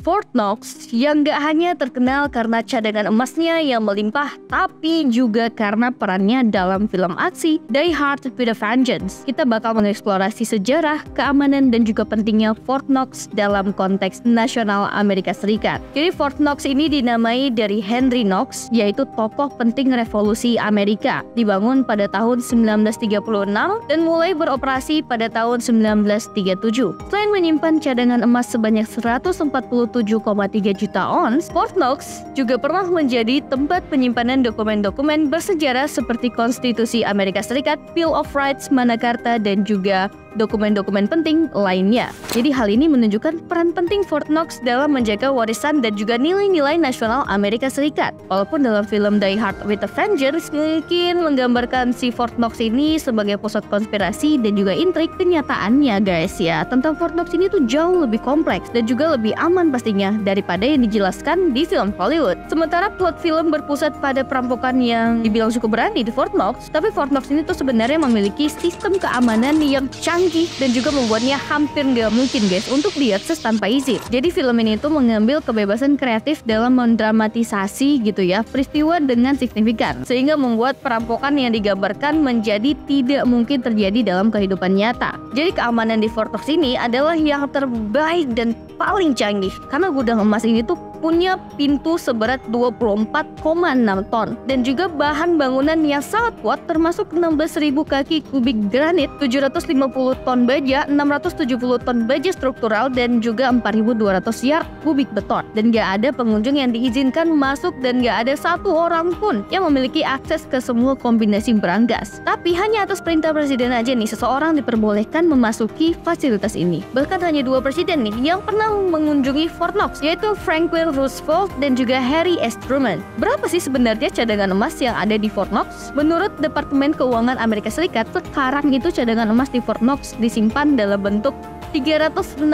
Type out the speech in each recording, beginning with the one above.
Fort Knox yang gak hanya terkenal karena cadangan emasnya yang melimpah, tapi juga karena perannya dalam film aksi Die Hard with a Vengeance. Kita bakal mengeksplorasi sejarah, keamanan, dan juga pentingnya Fort Knox dalam konteks nasional Amerika Serikat. Jadi Fort Knox ini dinamai dari Henry Knox, yaitu tokoh penting revolusi Amerika. Dibangun pada tahun 1936 dan mulai beroperasi pada tahun 1937. Selain menyimpan cadangan emas sebanyak 147,3 juta ons, Fort Knox juga pernah menjadi tempat penyimpanan dokumen-dokumen bersejarah seperti Konstitusi Amerika Serikat, Bill of Rights, Magna Carta, dan juga dokumen-dokumen penting lainnya. Jadi hal ini menunjukkan peran penting Fort Knox dalam menjaga warisan dan juga nilai-nilai nasional Amerika Serikat. Walaupun dalam film Die Hard with a Vengeance mungkin menggambarkan si Fort Knox ini sebagai pusat konspirasi dan juga intrik, kenyataannya guys ya, tentang Fort Knox ini tuh jauh lebih kompleks dan juga lebih aman pastinya daripada yang dijelaskan di film Hollywood. Sementara plot film berpusat pada perampokan yang dibilang cukup berani di Fort Knox, tapi Fort Knox ini tuh sebenarnya memiliki sistem keamanan yang canggih dan juga membuatnya hampir nggak mungkin guys untuk diakses tanpa izin. Jadi film ini tuh mengambil kebebasan kreatif dalam mendramatisasi gitu ya peristiwa dengan signifikan, sehingga membuat perampokan yang digambarkan menjadi tidak mungkin terjadi dalam kehidupan nyata. Jadi keamanan di Fort Knox ini adalah yang terbaik dan paling canggih karena gudang emas ini tuh punya pintu seberat 24,6 ton dan juga bahan bangunan yang sangat kuat termasuk 16.000 kaki kubik granit, 750 ton baja, 670 ton baja struktural, dan juga 4.200 yard kubik beton. Dan gak ada pengunjung yang diizinkan masuk dan gak ada satu orang pun yang memiliki akses ke semua kombinasi beranggas. Tapi hanya atas perintah presiden aja nih seseorang diperbolehkan memasuki fasilitas ini. Bahkan hanya 2 presiden nih yang pernah mengunjungi Fort Knox, yaitu Franklin Roosevelt dan juga Harry S. Truman. Berapa sih sebenarnya cadangan emas yang ada di Fort Knox? Menurut Departemen Keuangan Amerika Serikat, sekarang itu cadangan emas di Fort Knox disimpan dalam bentuk 368.000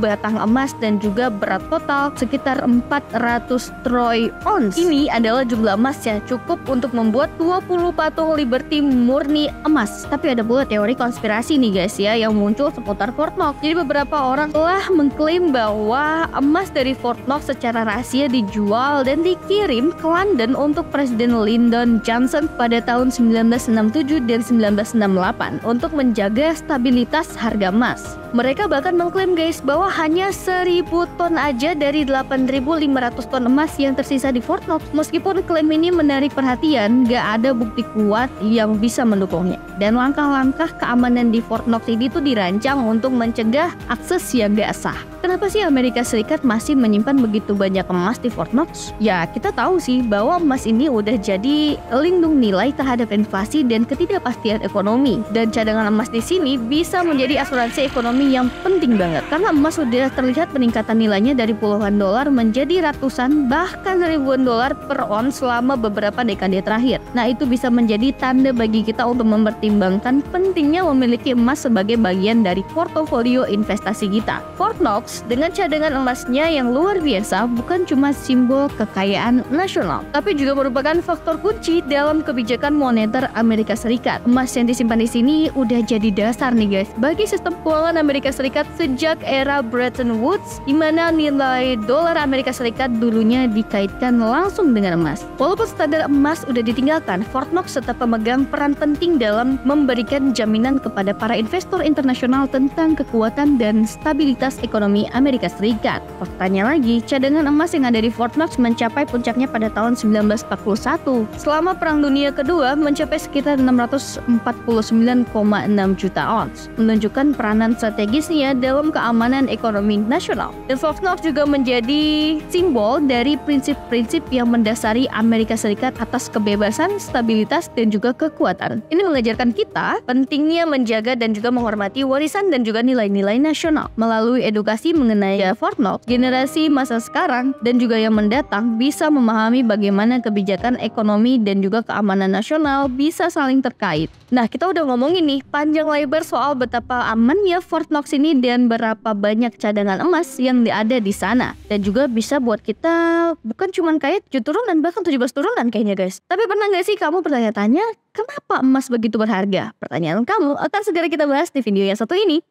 batang emas dan juga berat total sekitar 400 troy ons. Ini adalah jumlah emas yang cukup untuk membuat 20 patung Liberty murni emas. Tapi ada pula teori konspirasi nih guys ya yang muncul seputar Fort Knox. Jadi beberapa orang telah mengklaim bahwa emas dari Fort Knox secara rahasia dijual dan dikirim ke London untuk Presiden Lyndon Johnson pada tahun 1967 dan 1968 untuk menjaga stabilitas harga emas. Mereka bahkan mengklaim guys bahwa hanya 1.000 ton aja dari 8.500 ton emas yang tersisa di Fort Knox. Meskipun klaim ini menarik perhatian, gak ada bukti kuat yang bisa mendukungnya. Dan langkah-langkah keamanan di Fort Knox ini tuh dirancang untuk mencegah akses yang gak sah. Kenapa sih Amerika Serikat masih menyimpan begitu banyak emas di Fort Knox? Ya kita tahu sih bahwa emas ini udah jadi lindung nilai terhadap inflasi dan ketidakpastian ekonomi. Dan cadangan emas di sini bisa menjadi asuransi ekonomi yang penting banget. Karena emas sudah terlihat peningkatan nilainya dari puluhan dolar menjadi ratusan bahkan ribuan dolar per ons selama beberapa dekade terakhir. Nah itu bisa menjadi tanda bagi kita untuk mempertimbangkan pentingnya memiliki emas sebagai bagian dari portofolio investasi kita. Fort Knox dengan cadangan emasnya yang luar biasa bukan cuma simbol kekayaan nasional, tapi juga merupakan faktor kunci dalam kebijakan moneter Amerika Serikat. Emas yang disimpan di sini udah jadi dasar nih guys bagi sistem keuangan Amerika Serikat sejak era Bretton Woods, di mana nilai dolar Amerika Serikat dulunya dikaitkan langsung dengan emas. Walaupun standar emas udah ditinggalkan, Fort Knox tetap memegang peran penting dalam memberikan jaminan kepada para investor internasional tentang kekuatan dan stabilitas ekonomi Amerika Serikat. Faktanya lagi, cadangan emas yang ada di Fort Knox mencapai puncaknya pada tahun 1941. Selama Perang Dunia Kedua mencapai sekitar 649,6 juta ons, menunjukkan peranan strategisnya dalam keamanan ekonomi nasional. Dan Fort Knox juga menjadi simbol dari prinsip-prinsip yang mendasari Amerika Serikat atas kebebasan, stabilitas, dan juga kekuatan. Ini mengajarkan kita pentingnya menjaga dan juga menghormati warisan dan juga nilai-nilai nasional. Melalui edukasi mengenai Fort Knox, generasi masa sekarang dan juga yang mendatang bisa memahami bagaimana kebijakan ekonomi dan juga keamanan nasional bisa saling terkait. Nah, kita udah ngomongin nih panjang lebar soal betapa amannya Fort Knox ini dan berapa banyak cadangan emas yang ada di sana. Dan juga bisa buat kita bukan cuma kayak 7 turunan, bahkan 17 turunan kayaknya guys. Tapi pernah gak sih kamu bertanya-tanya kenapa emas begitu berharga? Pertanyaan kamu akan segera kita bahas di video yang satu ini.